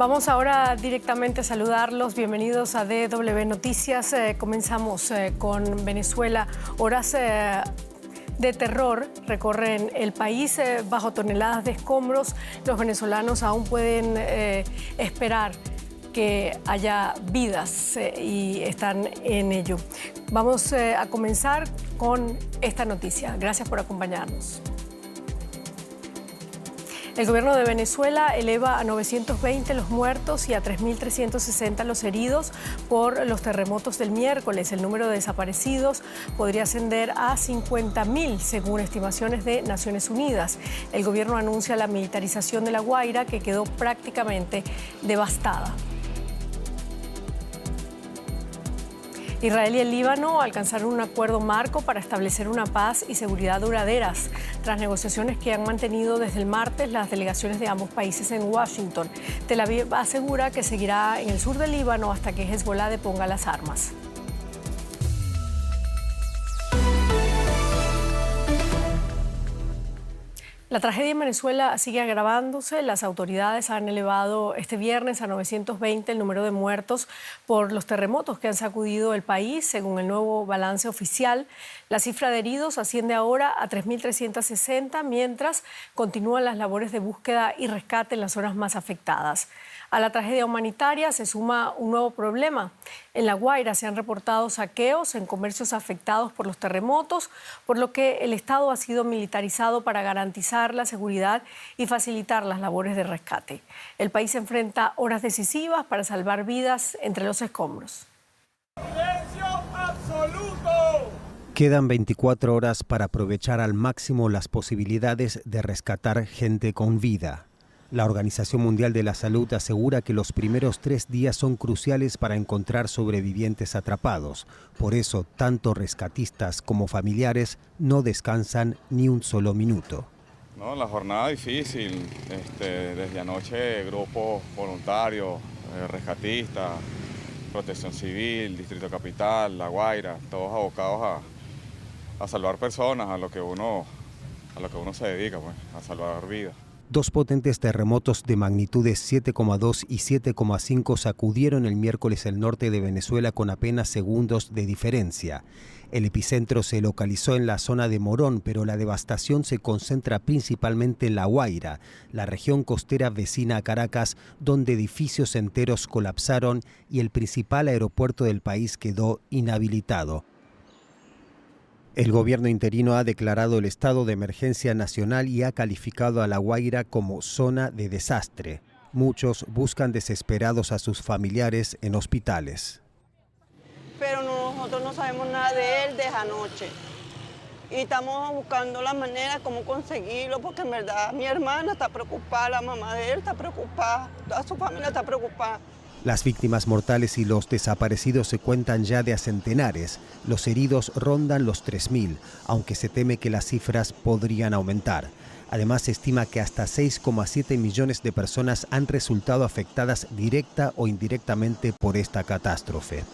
Vamos ahora directamente a saludarlos. Bienvenidos a DW Noticias. Comenzamos con Venezuela. Horas de terror recorren el país bajo toneladas de escombros. Los venezolanos aún pueden esperar que haya vidas y están en ello. Vamos a comenzar con esta noticia. Gracias por acompañarnos. El gobierno de Venezuela eleva a 920 los muertos y a 3.360 los heridos por los terremotos del miércoles. El número de desaparecidos podría ascender a 50.000, según estimaciones de Naciones Unidas. El gobierno anuncia la militarización de La Guaira, que quedó prácticamente devastada. Israel y el Líbano alcanzaron un acuerdo marco para establecer una paz y seguridad duraderas, tras negociaciones que han mantenido desde el martes las delegaciones de ambos países en Washington. Tel Aviv asegura que seguirá en el sur del Líbano hasta que Hezbollah deponga las armas. La tragedia en Venezuela sigue agravándose. Las autoridades han elevado este viernes a 920 el número de muertos por los terremotos que han sacudido el país. Según el nuevo balance oficial, la cifra de heridos asciende ahora a 3.360, mientras continúan las labores de búsqueda y rescate en las zonas más afectadas. A la tragedia humanitaria se suma un nuevo problema. En La Guaira se han reportado saqueos en comercios afectados por los terremotos, por lo que el Estado ha sido militarizado para garantizar la seguridad y facilitar las labores de rescate. El país enfrenta horas decisivas para salvar vidas entre los escombros. ¡Silencio absoluto! Quedan 24 horas para aprovechar al máximo las posibilidades de rescatar gente con vida. La Organización Mundial de la Salud asegura que los primeros 3 días son cruciales para encontrar sobrevivientes atrapados. Por eso, tanto rescatistas como familiares no descansan ni un solo minuto. No, la jornada difícil. Desde anoche grupos voluntarios, rescatistas, Protección Civil, Distrito Capital, La Guaira, todos abocados a salvar personas, a lo que uno se dedica, pues, a salvar vidas. 2 potentes terremotos de magnitudes 7,2 y 7,5 sacudieron el miércoles el norte de Venezuela con apenas segundos de diferencia. El epicentro se localizó en la zona de Morón, pero la devastación se concentra principalmente en La Guaira, la región costera vecina a Caracas, donde edificios enteros colapsaron y el principal aeropuerto del país quedó inhabilitado. El gobierno interino ha declarado el estado de emergencia nacional y ha calificado a La Guaira como zona de desastre. Muchos buscan desesperados a sus familiares en hospitales. Pero nosotros no sabemos nada de él desde anoche. Y estamos buscando la manera como conseguirlo, porque en verdad mi hermana está preocupada, la mamá de él está preocupada, toda su familia está preocupada. Las víctimas mortales y los desaparecidos se cuentan ya de a centenares. Los heridos rondan los 3.000, aunque se teme que las cifras podrían aumentar. Además, se estima que hasta 6,7 millones de personas han resultado afectadas directa o indirectamente por esta catástrofe.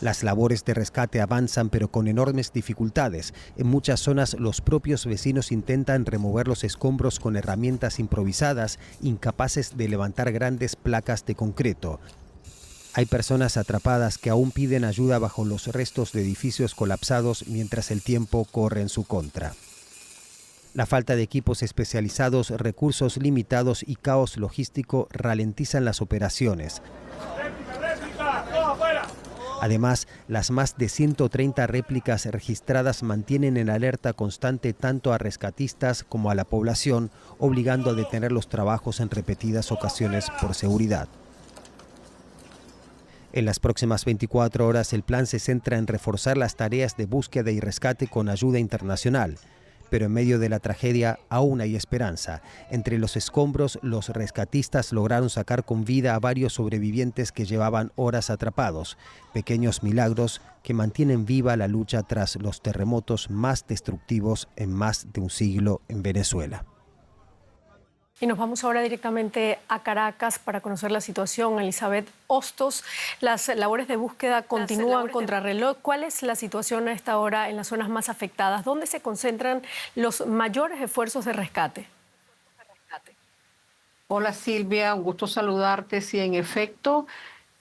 Las labores de rescate avanzan, pero con enormes dificultades. En muchas zonas, los propios vecinos intentan remover los escombros con herramientas improvisadas, incapaces de levantar grandes placas de concreto. Hay personas atrapadas que aún piden ayuda bajo los restos de edificios colapsados mientras el tiempo corre en su contra. La falta de equipos especializados, recursos limitados y caos logístico ralentizan las operaciones. Además, las más de 130 réplicas registradas mantienen en alerta constante tanto a rescatistas como a la población, obligando a detener los trabajos en repetidas ocasiones por seguridad. En las próximas 24 horas, el plan se centra en reforzar las tareas de búsqueda y rescate con ayuda internacional. Pero en medio de la tragedia aún hay esperanza. Entre los escombros, los rescatistas lograron sacar con vida a varios sobrevivientes que llevaban horas atrapados. Pequeños milagros que mantienen viva la lucha tras los terremotos más destructivos en más de un siglo en Venezuela. Y nos vamos ahora directamente a Caracas para conocer la situación. Elizabeth Hostos, las labores de búsqueda continúan contrarreloj. ¿Cuál es la situación a esta hora en las zonas más afectadas? ¿Dónde se concentran los mayores esfuerzos de rescate? Hola Silvia, un gusto saludarte. Sí, en efecto,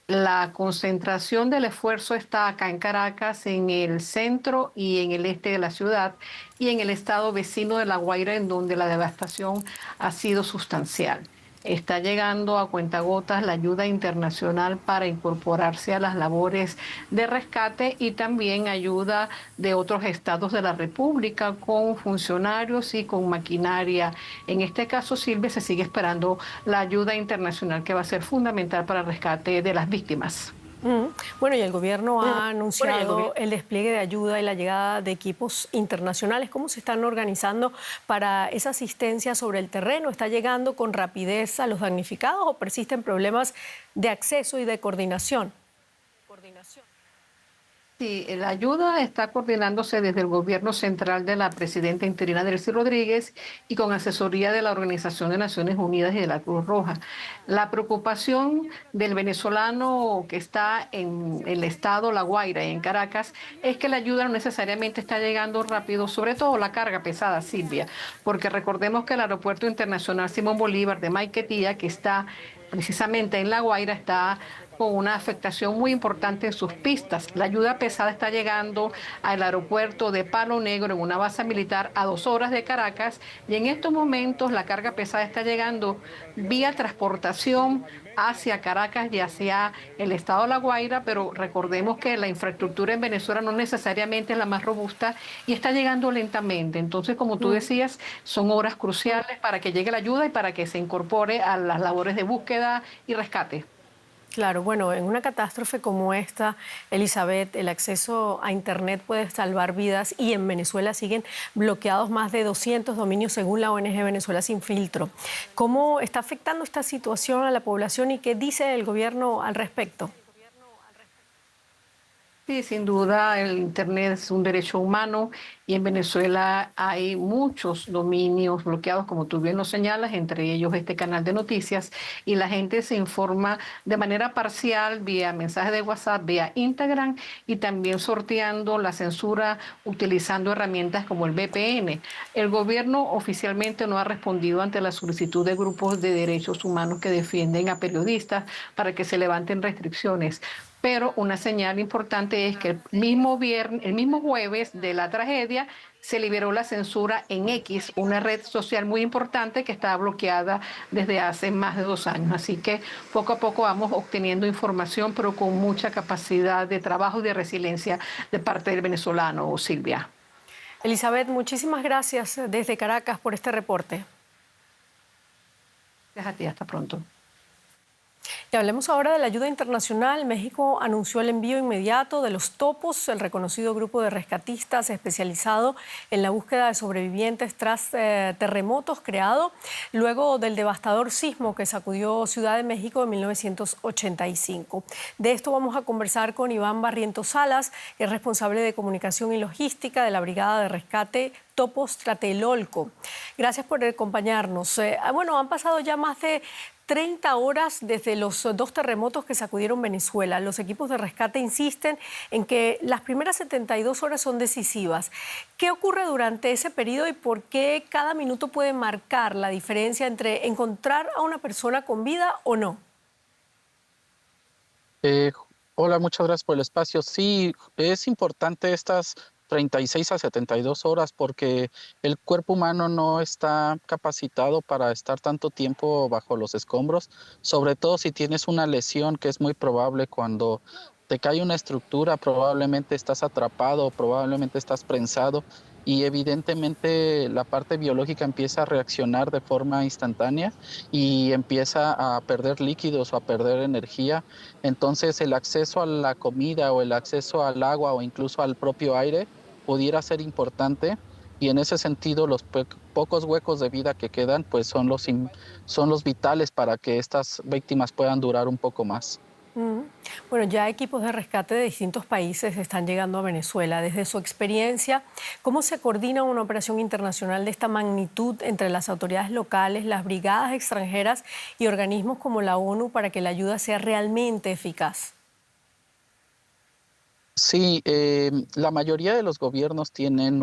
la concentración del esfuerzo está acá en Caracas, en el centro y en el este de la ciudad, y en el estado vecino de La Guaira, en donde la devastación ha sido sustancial. Está llegando a cuentagotas la ayuda internacional para incorporarse a las labores de rescate y también ayuda de otros estados de la República con funcionarios y con maquinaria. En este caso, Silvia, se sigue esperando la ayuda internacional que va a ser fundamental para el rescate de las víctimas. Bueno, y el gobierno ha anunciado el despliegue de ayuda y la llegada de equipos internacionales. ¿Cómo se están organizando para esa asistencia sobre el terreno? ¿Está llegando con rapidez a los damnificados o persisten problemas de acceso y de coordinación? Sí, la ayuda está coordinándose desde el gobierno central de la presidenta interina Delcy Rodríguez y con asesoría de la Organización de Naciones Unidas y de la Cruz Roja. La preocupación del venezolano que está en el estado La Guaira y en Caracas es que la ayuda no necesariamente está llegando rápido, sobre todo la carga pesada, Silvia, porque recordemos que el Aeropuerto Internacional Simón Bolívar de Maiquetía, que está precisamente en La Guaira, está con una afectación muy importante en sus pistas. La ayuda pesada está llegando al aeropuerto de Palo Negro en una base militar a 2 horas de Caracas, y en estos momentos la carga pesada está llegando vía transportación hacia Caracas y hacia el estado de La Guaira, pero recordemos que la infraestructura en Venezuela no necesariamente es la más robusta y está llegando lentamente. Entonces, como tú decías, son horas cruciales para que llegue la ayuda y para que se incorpore a las labores de búsqueda y rescate. Claro, bueno, en una catástrofe como esta, Elizabeth, el acceso a Internet puede salvar vidas y en Venezuela siguen bloqueados más de 200 dominios según la ONG Venezuela Sin Filtro. ¿Cómo está afectando esta situación a la población y qué dice el gobierno al respecto? Sí, sin duda, el Internet es un derecho humano y en Venezuela hay muchos dominios bloqueados, como tú bien lo señalas, entre ellos este canal de noticias, y la gente se informa de manera parcial vía mensajes de WhatsApp, vía Instagram y también sorteando la censura utilizando herramientas como el VPN. El gobierno oficialmente no ha respondido ante la solicitud de grupos de derechos humanos que defienden a periodistas para que se levanten restricciones. Pero una señal importante es que el mismo jueves de la tragedia se liberó la censura en X, una red social muy importante que estaba bloqueada desde hace más de 2 años. Así que poco a poco vamos obteniendo información, pero con mucha capacidad de trabajo y de resiliencia de parte del venezolano, Silvia. Elizabeth, muchísimas gracias desde Caracas por este reporte. Gracias a ti, hasta pronto. Y hablemos ahora de la ayuda internacional. México anunció el envío inmediato de los Topos, el reconocido grupo de rescatistas especializado en la búsqueda de sobrevivientes tras terremotos creado luego del devastador sismo que sacudió Ciudad de México en 1985. De esto vamos a conversar con Iván Barrientos Salas, que es responsable de comunicación y logística de la Brigada de Rescate Topos Tlatelolco. Gracias por acompañarnos. Bueno, han pasado ya más de 30 horas desde los 2 terremotos que sacudieron Venezuela. Los equipos de rescate insisten en que las primeras 72 horas son decisivas. ¿Qué ocurre durante ese periodo y por qué cada minuto puede marcar la diferencia entre encontrar a una persona con vida o no? Hola, muchas gracias por el espacio. Sí, es importante estas 36 a 72 horas porque el cuerpo humano no está capacitado para estar tanto tiempo bajo los escombros, sobre todo si tienes una lesión, que es muy probable cuando te cae una estructura, probablemente estás atrapado, probablemente estás prensado y evidentemente la parte biológica empieza a reaccionar de forma instantánea y empieza a perder líquidos o a perder energía. Entonces el acceso a la comida o el acceso al agua o incluso al propio aire pudiera ser importante, y en ese sentido los pocos huecos de vida que quedan pues son los vitales para que estas víctimas puedan durar un poco más. Bueno, ya equipos de rescate de distintos países están llegando a Venezuela. Desde su experiencia, ¿cómo se coordina una operación internacional de esta magnitud entre las autoridades locales, las brigadas extranjeras y organismos como la ONU para que la ayuda sea realmente eficaz? Sí, la mayoría de los gobiernos tienen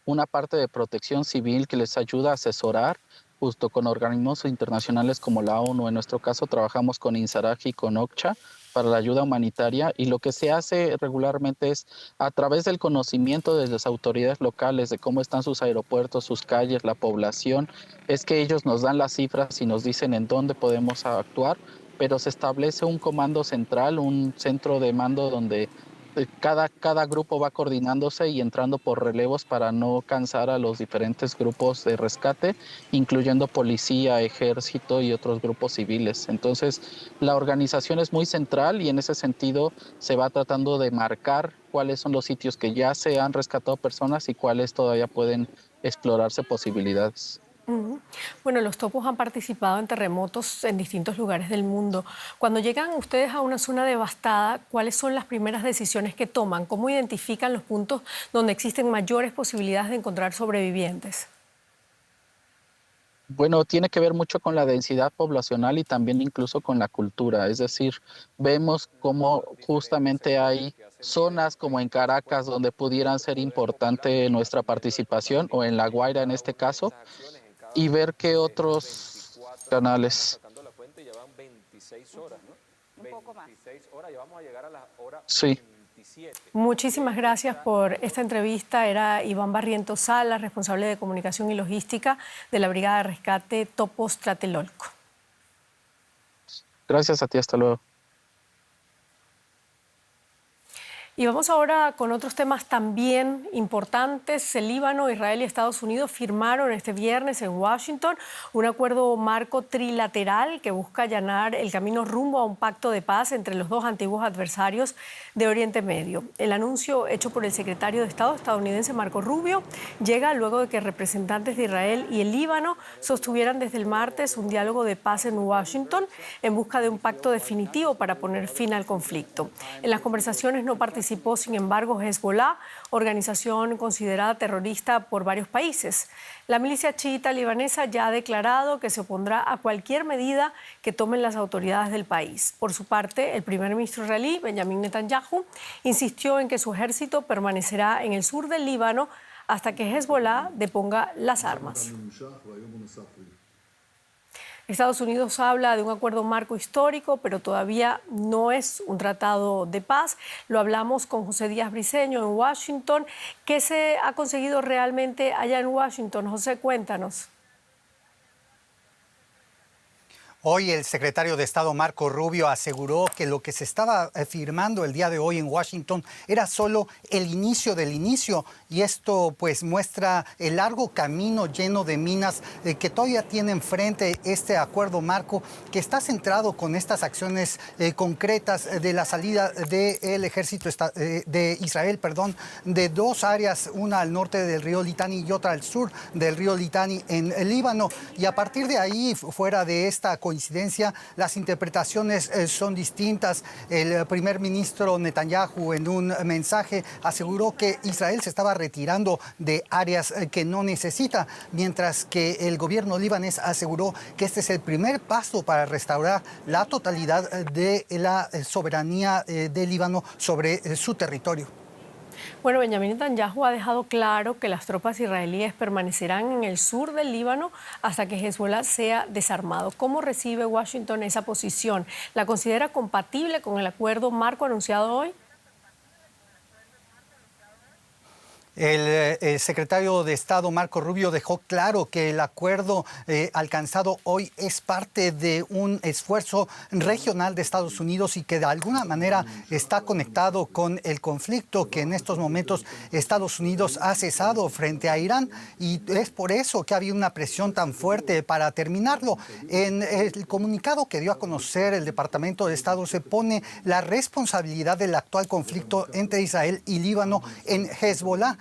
una parte de protección civil que les ayuda a asesorar, justo con organismos internacionales como la ONU. En nuestro caso trabajamos con INSARAG y con OCHA para la ayuda humanitaria, y lo que se hace regularmente es, a través del conocimiento de las autoridades locales de cómo están sus aeropuertos, sus calles, la población, es que ellos nos dan las cifras y nos dicen en dónde podemos actuar, pero se establece un comando central, un centro de mando donde cada grupo va coordinándose y entrando por relevos para no cansar a los diferentes grupos de rescate, incluyendo policía, ejército y otros grupos civiles. Entonces, la organización es muy central y en ese sentido se va tratando de marcar cuáles son los sitios que ya se han rescatado personas y cuáles todavía pueden explorarse posibilidades. Bueno, los topos han participado en terremotos en distintos lugares del mundo. Cuando llegan ustedes a una zona devastada, ¿cuáles son las primeras decisiones que toman? ¿Cómo identifican los puntos donde existen mayores posibilidades de encontrar sobrevivientes? Bueno, tiene que ver mucho con la densidad poblacional y también incluso con la cultura. Es decir, vemos cómo justamente hay zonas como en Caracas donde pudieran ser importante nuestra participación, o en La Guaira en este caso, y ver qué otros canales. Sí. Muchísimas gracias por esta entrevista. Era Iván Barrientos Salas, responsable de comunicación y logística de la Brigada de Rescate Topos Tlatelolco. Gracias a ti, hasta luego. Y vamos ahora con otros temas también importantes. El Líbano, Israel y Estados Unidos firmaron este viernes en Washington un acuerdo marco trilateral que busca allanar el camino rumbo a un pacto de paz entre los dos antiguos adversarios de Oriente Medio. El anuncio hecho por el secretario de Estado estadounidense Marco Rubio llega luego de que representantes de Israel y el Líbano sostuvieran desde el martes un diálogo de paz en Washington en busca de un pacto definitivo para poner fin al conflicto. En las conversaciones no participó, sin embargo, Hezbollah, organización considerada terrorista por varios países. La milicia chiita libanesa ya ha declarado que se opondrá a cualquier medida que tomen las autoridades del país. Por su parte, el primer ministro israelí, Benjamin Netanyahu, insistió en que su ejército permanecerá en el sur del Líbano hasta que Hezbollah deponga las armas. Estados Unidos habla de un acuerdo marco histórico, pero todavía no es un tratado de paz. Lo hablamos con José Díaz Briceño en Washington. ¿Qué se ha conseguido realmente allá en Washington? José, cuéntanos. Hoy el secretario de Estado Marco Rubio aseguró que lo que se estaba firmando el día de hoy en Washington era solo el inicio del inicio, y esto pues muestra el largo camino lleno de minas que todavía tiene enfrente este acuerdo marco, que está centrado con estas acciones concretas de la salida del ejército de Israel, de dos áreas, una al norte del río Litani y otra al sur del río Litani en el Líbano. Y a partir de ahí, fuera de esta coincidencia, las interpretaciones son distintas. El primer ministro Netanyahu en un mensaje aseguró que Israel se estaba retirando de áreas que no necesita, mientras que el gobierno libanés aseguró que este es el primer paso para restaurar la totalidad de la soberanía del Líbano sobre su territorio. Bueno, Benjamin Netanyahu ha dejado claro que las tropas israelíes permanecerán en el sur del Líbano hasta que Hezbollah sea desarmado. ¿Cómo recibe Washington esa posición? ¿La considera compatible con el acuerdo marco anunciado hoy? El secretario de Estado Marco Rubio dejó claro que el acuerdo alcanzado hoy es parte de un esfuerzo regional de Estados Unidos y que de alguna manera está conectado con el conflicto que en estos momentos Estados Unidos ha cesado frente a Irán, y es por eso que ha habido una presión tan fuerte para terminarlo. En el comunicado que dio a conocer el Departamento de Estado se pone la responsabilidad del actual conflicto entre Israel y Líbano en Hezbollah.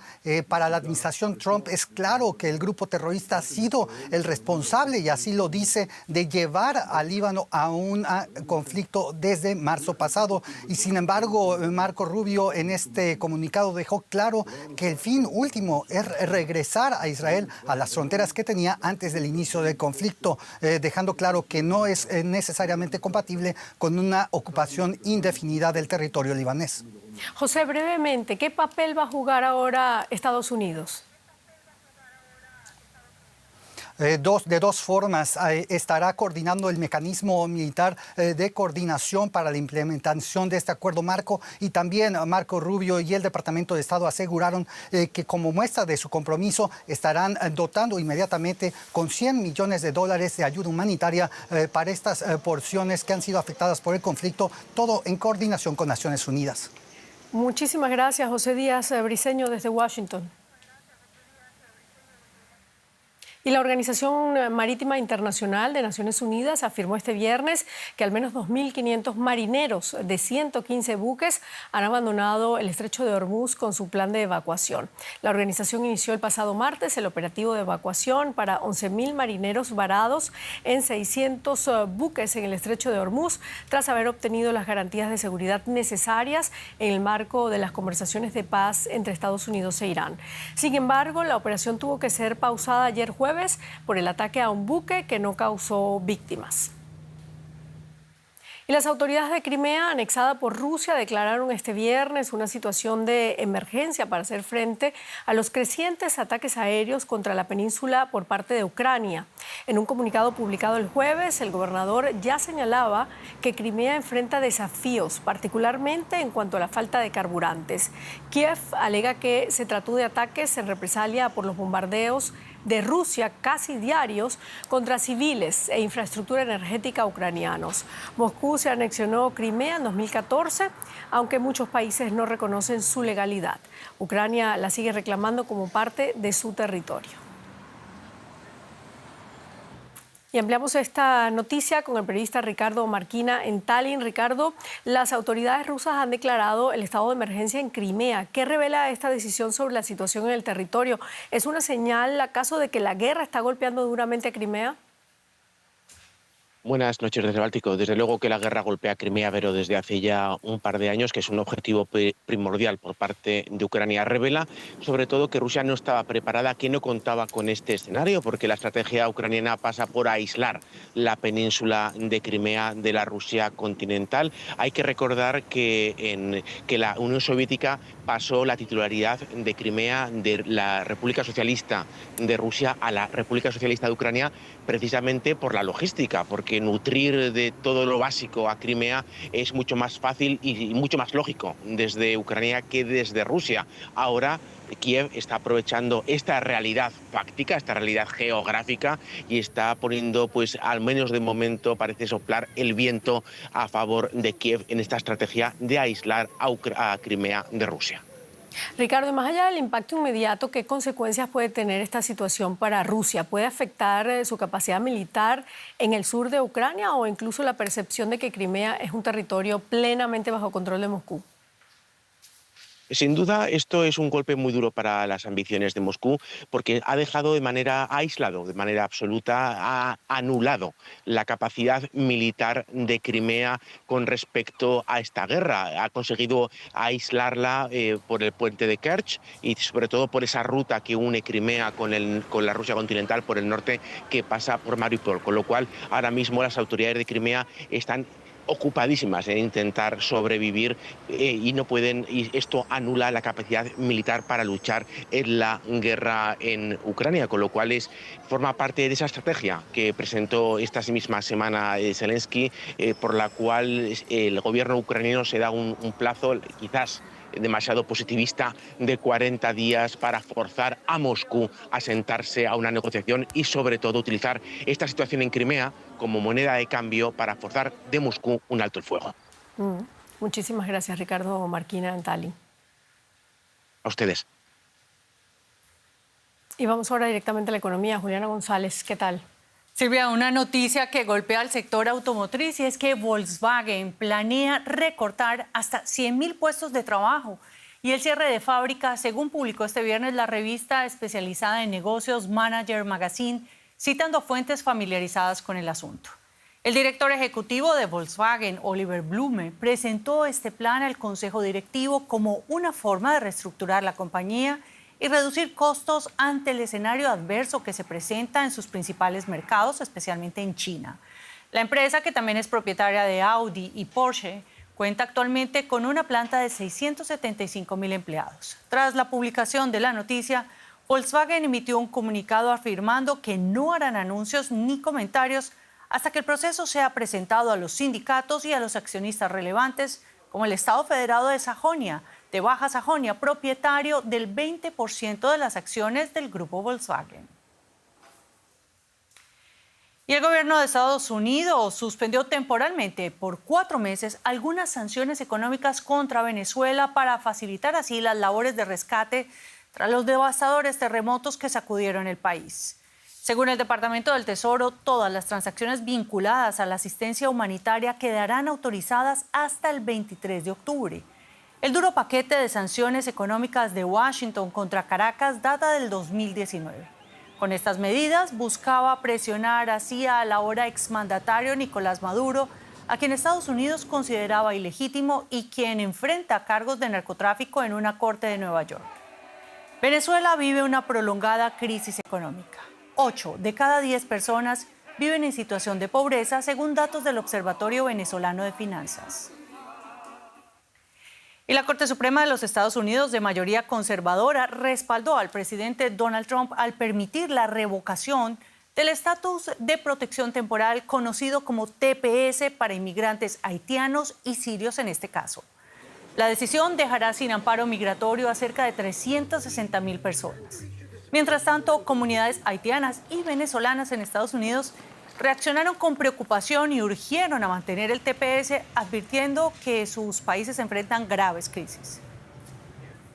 Para la administración Trump es claro que el grupo terrorista ha sido el responsable, y así lo dice, de llevar al Líbano a un conflicto desde marzo pasado. Y sin embargo, Marco Rubio en este comunicado dejó claro que el fin último es regresar a Israel a las fronteras que tenía antes del inicio del conflicto, dejando claro que no es necesariamente compatible con una ocupación indefinida del territorio libanés. José, brevemente, ¿qué papel va a jugar ahora Estados Unidos? de dos formas. Estará coordinando el mecanismo militar de coordinación para la implementación de este acuerdo marco, y también Marco Rubio y el Departamento de Estado aseguraron que como muestra de su compromiso estarán dotando inmediatamente con $100 millones de ayuda humanitaria para estas porciones que han sido afectadas por el conflicto, todo en coordinación con Naciones Unidas. Muchísimas gracias, José Díaz Briceño, desde Washington. Y la Organización Marítima Internacional de Naciones Unidas afirmó este viernes que al menos 2.500 marineros de 115 buques han abandonado el estrecho de Hormuz con su plan de evacuación. La organización inició el pasado martes el operativo de evacuación para 11.000 marineros varados en 600 buques en el estrecho de Hormuz, tras haber obtenido las garantías de seguridad necesarias en el marco de las conversaciones de paz entre Estados Unidos e Irán. Sin embargo, la operación tuvo que ser pausada ayer jueves por el ataque a un buque que no causó víctimas. Y las autoridades de Crimea, anexada por Rusia, declararon este viernes una situación de emergencia para hacer frente a los crecientes ataques aéreos contra la península por parte de Ucrania. En un comunicado publicado el jueves, el gobernador ya señalaba que Crimea enfrenta desafíos, particularmente en cuanto a la falta de carburantes. Kiev alega que se trató de ataques en represalia por los bombardeos de Rusia casi diarios contra civiles e infraestructura energética ucranianos. Moscú se anexionó Crimea en 2014, aunque muchos países no reconocen su legalidad. Ucrania la sigue reclamando como parte de su territorio. Y ampliamos esta noticia con el periodista Ricardo Marquina en Tallinn. Ricardo, las autoridades rusas han declarado el estado de emergencia en Crimea. ¿Qué revela esta decisión sobre la situación en el territorio? ¿Es una señal acaso de que la guerra está golpeando duramente a Crimea? Buenas noches desde el Báltico. Desde luego que la guerra golpea a Crimea, pero desde hace ya un par de años, que es un objetivo primordial por parte de Ucrania. Revela sobre todo que Rusia no estaba preparada, que no contaba con este escenario, porque la estrategia ucraniana pasa por aislar la península de Crimea de la Rusia continental. Hay que recordar que la Unión Soviética pasó la titularidad de Crimea de la República Socialista de Rusia a la República Socialista de Ucrania, precisamente por la logística, porque nutrir de todo lo básico a Crimea es mucho más fácil y mucho más lógico desde Ucrania que desde Rusia. Ahora Kiev está aprovechando esta realidad fáctica, esta realidad geográfica, y está poniendo, pues al menos de momento, parece soplar el viento a favor de Kiev en esta estrategia de aislar a Crimea de Rusia. Ricardo, y más allá del impacto inmediato, ¿qué consecuencias puede tener esta situación para Rusia? ¿Puede afectar su capacidad militar en el sur de Ucrania o incluso la percepción de que Crimea es un territorio plenamente bajo control de Moscú? Sin duda, esto es un golpe muy duro para las ambiciones de Moscú, porque ha dejado de manera aislado, de manera absoluta, ha anulado la capacidad militar de Crimea con respecto a esta guerra. Ha conseguido aislarla por el puente de Kerch y sobre todo por esa ruta que une Crimea con la Rusia continental por el norte, que pasa por Mariupol, con lo cual ahora mismo las autoridades de Crimea están ocupadísimas en intentar sobrevivir y no pueden, y esto anula la capacidad militar para luchar en la guerra en Ucrania, con lo cual forma parte de esa estrategia que presentó esta misma semana Zelensky, por la cual el gobierno ucraniano se da un plazo quizás demasiado positivista de 40 días para forzar a Moscú a sentarse a una negociación y sobre todo utilizar esta situación en Crimea como moneda de cambio para forzar de Moscú un alto el fuego. Muchísimas gracias, Ricardo Marquina en Tallinn. A ustedes. Y vamos ahora directamente a la economía. Juliana González, ¿qué tal? Silvia, una noticia que golpea al sector automotriz, y es que Volkswagen planea recortar hasta 100.000 puestos de trabajo y el cierre de fábrica, según publicó este viernes la revista especializada en negocios Manager Magazine, citando fuentes familiarizadas con el asunto. El director ejecutivo de Volkswagen, Oliver Blume, presentó este plan al Consejo Directivo como una forma de reestructurar la compañía y reducir costos ante el escenario adverso que se presenta en sus principales mercados, especialmente en China. La empresa, que también es propietaria de Audi y Porsche, cuenta actualmente con una planta de 675.000 empleados. Tras la publicación de la noticia, Volkswagen emitió un comunicado afirmando que no harán anuncios ni comentarios hasta que el proceso sea presentado a los sindicatos y a los accionistas relevantes, como el Estado Federado de Sajonia, de Baja Sajonia, propietario del 20% de las acciones del grupo Volkswagen. Y el gobierno de Estados Unidos suspendió temporalmente por 4 meses algunas sanciones económicas contra Venezuela para facilitar así las labores de rescate tras los devastadores terremotos que sacudieron el país. Según el Departamento del Tesoro, todas las transacciones vinculadas a la asistencia humanitaria quedarán autorizadas hasta el 23 de octubre. El duro paquete de sanciones económicas de Washington contra Caracas data del 2019. Con estas medidas buscaba presionar así al ahora exmandatario Nicolás Maduro, a quien Estados Unidos consideraba ilegítimo y quien enfrenta cargos de narcotráfico en una corte de Nueva York. Venezuela vive una prolongada crisis económica. 8 de cada 10 personas viven en situación de pobreza, según datos del Observatorio Venezolano de Finanzas. Y la Corte Suprema de los Estados Unidos, de mayoría conservadora, respaldó al presidente Donald Trump al permitir la revocación del estatus de protección temporal conocido como TPS para inmigrantes haitianos y sirios en este caso. La decisión dejará sin amparo migratorio a cerca de 360,000 personas. Mientras tanto, comunidades haitianas y venezolanas en Estados Unidos reaccionaron con preocupación y urgieron a mantener el TPS, advirtiendo que sus países enfrentan graves crisis.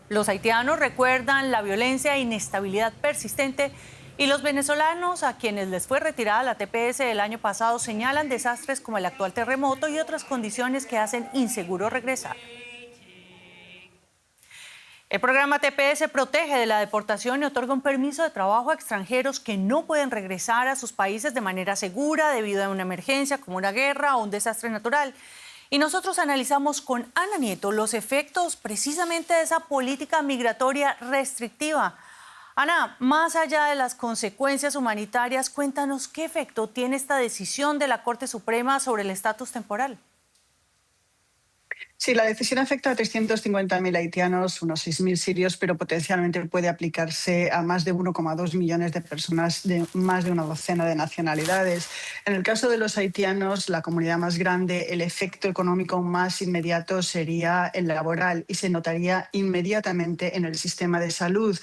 Los haitianos recuerdan la violencia e inestabilidad persistente y los venezolanos, a quienes les fue retirada la TPS el año pasado, señalan desastres como el actual terremoto y otras condiciones que hacen inseguro regresar. El programa TPS protege de la deportación y otorga un permiso de trabajo a extranjeros que no pueden regresar a sus países de manera segura debido a una emergencia como una guerra o un desastre natural. Y nosotros analizamos con Ana Nieto los efectos precisamente de esa política migratoria restrictiva. Ana, más allá de las consecuencias humanitarias, cuéntanos qué efecto tiene esta decisión de la Corte Suprema sobre el estatus temporal. Sí, la decisión afecta a 350,000 haitianos, unos 6,000 sirios, pero potencialmente puede aplicarse a más de 1,2 millones de personas de más de una docena de nacionalidades. En el caso de los haitianos, la comunidad más grande, el efecto económico más inmediato sería el laboral y se notaría inmediatamente en el sistema de salud.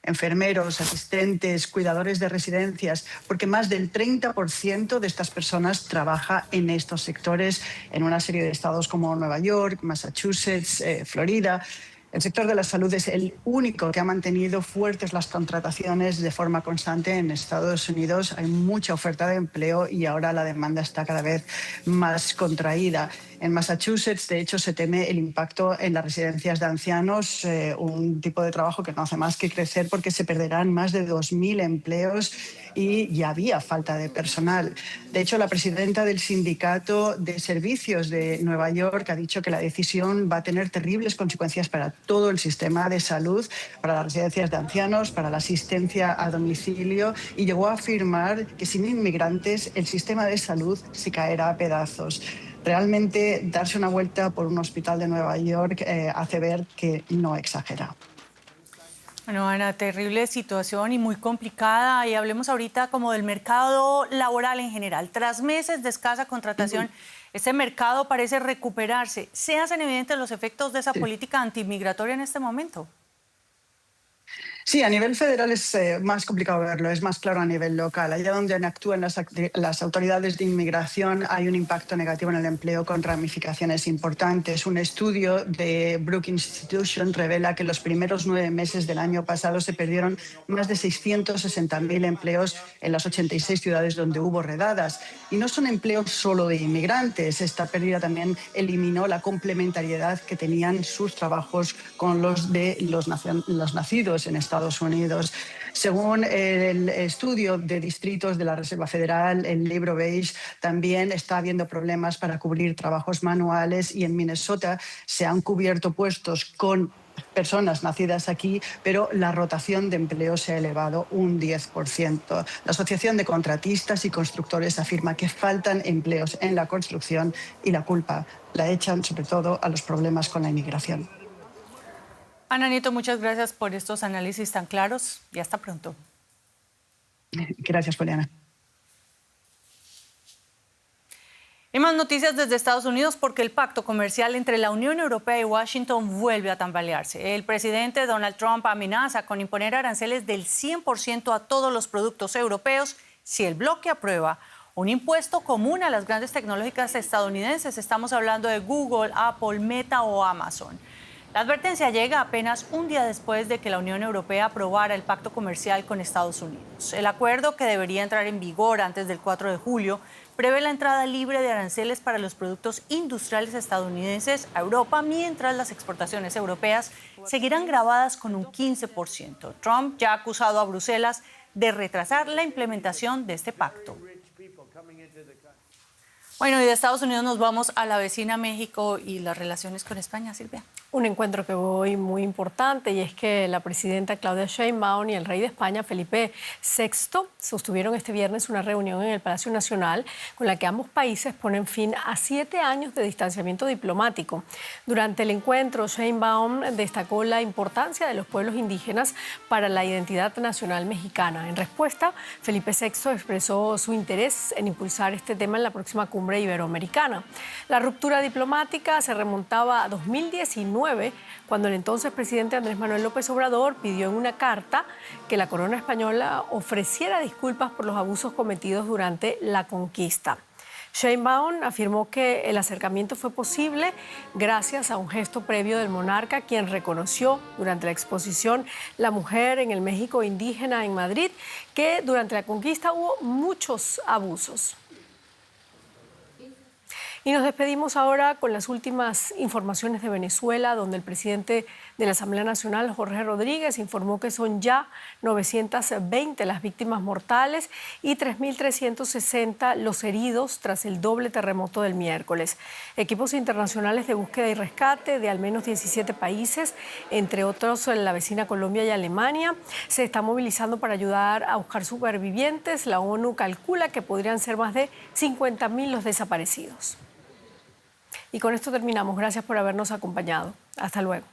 Enfermeros, asistentes, cuidadores de residencias, porque más del 30% de estas personas trabaja en estos sectores en una serie de estados como Nueva York, Massachusetts, Florida. El sector de la salud es el único que ha mantenido fuertes las contrataciones de forma constante en Estados Unidos. Hay mucha oferta de empleo y ahora la demanda está cada vez más contraída. En Massachusetts, de hecho, se teme el impacto en las residencias de ancianos, un tipo de trabajo que no hace más que crecer porque se perderán más de 2,000 empleos y ya había falta de personal. De hecho, la presidenta del Sindicato de Servicios de Nueva York ha dicho que la decisión va a tener terribles consecuencias para todo el sistema de salud, para las residencias de ancianos, para la asistencia a domicilio, y llegó a afirmar que sin inmigrantes el sistema de salud se caerá a pedazos. Realmente darse una vuelta por un hospital de Nueva York hace ver que no exagera. Bueno, Ana, terrible situación y muy complicada. Y hablemos ahorita como del mercado laboral en general. Tras meses de escasa contratación, este mercado parece recuperarse. ¿Se hacen evidentes los efectos de esa política antimigratoria en este momento? Sí, a nivel federal es más complicado verlo, es más claro a nivel local. Allá donde actúan las autoridades de inmigración hay un impacto negativo en el empleo con ramificaciones importantes. Un estudio de Brookings Institution revela que en los primeros 9 meses del año pasado se perdieron más de 660,000 empleos en las 86 ciudades donde hubo redadas. Y no son empleos solo de inmigrantes. Esta pérdida también eliminó la complementariedad que tenían sus trabajos con los de los nacidos en Estados Unidos. Según el estudio de distritos de la Reserva Federal, el libro beige, también está habiendo problemas para cubrir trabajos manuales y en Minnesota se han cubierto puestos con personas nacidas aquí, pero la rotación de empleo se ha elevado un 10%. La Asociación de Contratistas y Constructores afirma que faltan empleos en la construcción y la culpa la echan sobre todo a los problemas con la inmigración. Ana Nieto, muchas gracias por estos análisis tan claros y hasta pronto. Gracias, Juliana. Y más noticias desde Estados Unidos porque el pacto comercial entre la Unión Europea y Washington vuelve a tambalearse. El presidente Donald Trump amenaza con imponer aranceles del 100% a todos los productos europeos si el bloque aprueba un impuesto común a las grandes tecnológicas estadounidenses. Estamos hablando de Google, Apple, Meta o Amazon. La advertencia llega apenas un día después de que la Unión Europea aprobara el pacto comercial con Estados Unidos. El acuerdo, que debería entrar en vigor antes del 4 de julio, prevé la entrada libre de aranceles para los productos industriales estadounidenses a Europa, mientras las exportaciones europeas seguirán gravadas con un 15%. Trump ya ha acusado a Bruselas de retrasar la implementación de este pacto. Bueno, y de Estados Unidos nos vamos a la vecina México y las relaciones con España, Silvia. Un encuentro que hoy muy importante, y es que la presidenta Claudia Sheinbaum y el rey de España, Felipe VI, sostuvieron este viernes una reunión en el Palacio Nacional con la que ambos países ponen fin a 7 años de distanciamiento diplomático. Durante el encuentro, Sheinbaum destacó la importancia de los pueblos indígenas para la identidad nacional mexicana. En respuesta, Felipe VI expresó su interés en impulsar este tema en la próxima cumbre iberoamericana. La ruptura diplomática se remontaba a 2019, cuando el entonces presidente Andrés Manuel López Obrador pidió en una carta que la corona española ofreciera disculpas por los abusos cometidos durante la conquista. Sheinbaum afirmó que el acercamiento fue posible gracias a un gesto previo del monarca, quien reconoció durante la exposición La mujer en el México indígena en Madrid que durante la conquista hubo muchos abusos. Y nos despedimos ahora con las últimas informaciones de Venezuela, donde el presidente de la Asamblea Nacional, Jorge Rodríguez, informó que son ya 920 las víctimas mortales y 3.360 los heridos tras el doble terremoto del miércoles. Equipos internacionales de búsqueda y rescate de al menos 17 países, entre otros la vecina Colombia y Alemania, se están movilizando para ayudar a buscar supervivientes. La ONU calcula que podrían ser más de 50.000 los desaparecidos. Y con esto terminamos. Gracias por habernos acompañado. Hasta luego.